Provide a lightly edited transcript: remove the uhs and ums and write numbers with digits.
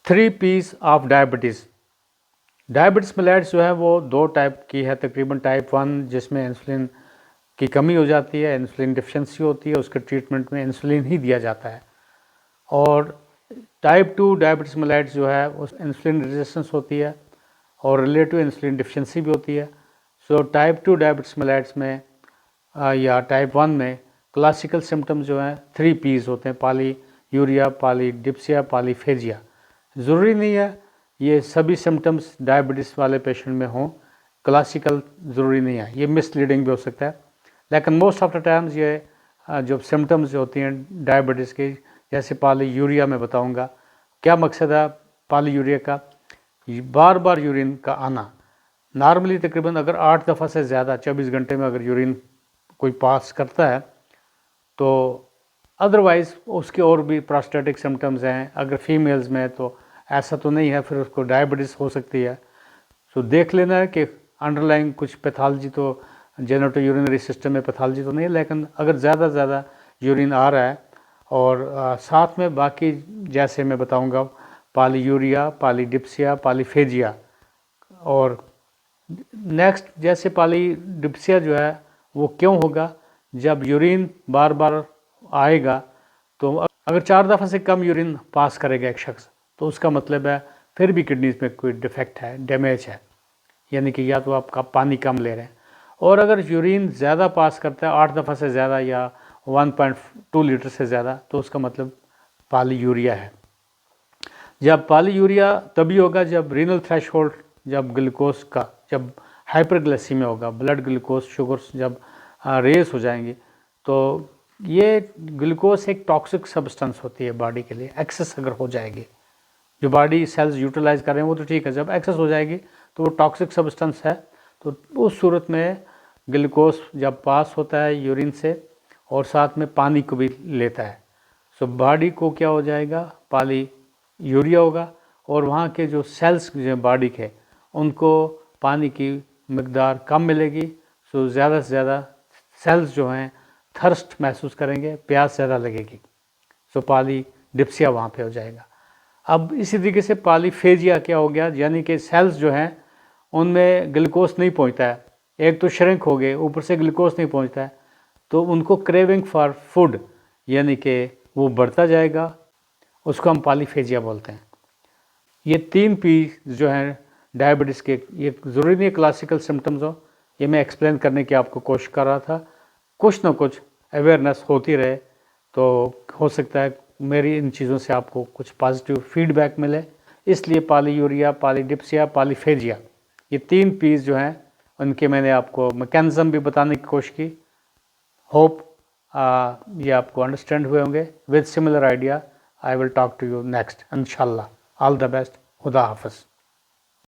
3 P's of diabetes. Diabetes मेलेट्स जो है वो 2 टाइप की है तकरीबन। टाइप 1 जिसमें इंसुलिन की कमी हो जाती है, इंसुलिन डिफिशिएंसी होती है, उसके ट्रीटमेंट में इंसुलिन ही दिया जाता है। और टाइप 2 डायबिटीज़ मेलेट्स जो है उस इंसुलिन रेजिस्टेंस होती है और रिलेटिव इंसुलिन डिफिशिएंसी भी होती है। सो टाइप 2 डायबिटीज़ मेलेट्स में या टाइप 1 में क्लासिकल सिम्टम्स जो हैं 3 P's होते हैं, पॉलीयूरिया, पॉलीडिप्सिया, पॉलीफेजिया। ज़रूरी नहीं है ये सभी सिम्टम्स डायबिटीज़ वाले पेशेंट में हों, क्लासिकल ज़रूरी नहीं है, ये मिसलीडिंग भी हो सकता है। लेकिन मोस्ट ऑफ द टाइम्स ये जो सिम्टम्स होती हैं डायबिटीज़ की, जैसे पॉलीयूरिया में बताऊंगा क्या मकसद है पॉलीयूरिया का। बार बार यूरिन का आना, नॉर्मली तकरीबन अगर 8 दफ़ा से ज़्यादा 24 घंटे में अगर यूरिन कोई पास करता है तो अदरवाइज़ उसके और भी प्रोस्टेटिक सिम्टम्स हैं। अगर फीमेल्स में तो ऐसा तो नहीं है, फिर उसको डायबिटीज़ हो सकती है। तो देख लेना है कि अंडरलाइंग कुछ पैथोलॉजी तो जेनेटो यूरिनरी सिस्टम में पैथोलॉजी तो नहीं है, लेकिन अगर ज़्यादा ज़्यादा यूरिन आ रहा है और साथ में बाकी जैसे मैं बताऊंगा पॉलीयूरिया, पॉलीडिप्सिया, पॉलीफेजिया। और नेक्स्ट जैसे पॉलीडिप्सिया जो है वो क्यों होगा, जब यूरिन बार बार आएगा तो अगर 4 दफ़ा से कम यूरिन पास करेगा एक शख्स तो उसका मतलब है फिर भी किडनीज में कोई डिफेक्ट है, डैमेज है, यानी कि या तो आपका पानी कम ले रहे हैं। और अगर यूरिन ज़्यादा पास करता है 8 दफ़ा से ज़्यादा या 1.2 लीटर से ज़्यादा तो उसका मतलब पॉलीयूरिया है। जब पॉलीयूरिया तभी होगा जब रीनल थ्रेशोल्ड, जब ग्लूकोज का जब हाइपरग्लाइसीमिया होगा, ब्लड ग्लूकोज शुगर्स जब रेस हो जाएंगी। तो ये ग्लूकोज एक टॉक्सिक सब्सटेंस होती है बॉडी के लिए। एक्सेस अगर हो जाएगी, जो बॉडी सेल्स यूटिलाइज कर रहे हैं वो तो ठीक है, जब एक्सेस हो जाएगी तो वो टॉक्सिक सब्सटेंस है। तो उस सूरत में ग्लूकोज जब पास होता है यूरिन से और साथ में पानी को भी लेता है, सो बॉडी को क्या हो जाएगा, पॉलीयूरिया होगा। और वहाँ के जो सेल्स जो बॉडी के उनको पानी की मकदार कम मिलेगी। सो ज़्यादा से ज़्यादा सेल्स जो हैं थर्स्ट महसूस करेंगे, प्यास ज़्यादा लगेगी। सो पॉलीडिप्सिया वहाँ पे हो जाएगा। अब इसी तरीके से पॉलीफेजिया क्या हो गया, यानी कि सेल्स जो हैं उनमें ग्लूकोज नहीं पहुँचता है, एक तो श्रिंक हो गए, ऊपर से ग्लूकोज नहीं पहुँचता है, तो उनको क्रेविंग फॉर फूड यानी कि वो बढ़ता जाएगा, उसको हम पॉलीफेजिया बोलते हैं। ये 3 P जो हैं डायबिटीज़ के, ये ज़रूरी नहीं है क्लासिकल सिम्टम्स हो, ये मैं एक्सप्लेन करने की आपको कोशिश कर रहा था। कुछ ना कुछ अवेयरनेस होती रहे तो हो सकता है मेरी इन चीज़ों से आपको कुछ पॉजिटिव फीडबैक मिले। इसलिए पॉलीयूरिया, पॉलीडिप्सिया, पॉलीफेजिया, ये 3 P's जो हैं उनके मैंने आपको मैकेनिज़्म भी बताने की कोशिश की। होप ये आपको अंडरस्टैंड हुए होंगे। With similar idea I will talk to you next इंशाल्लाह। All the best. खुदा हाफ़िज़।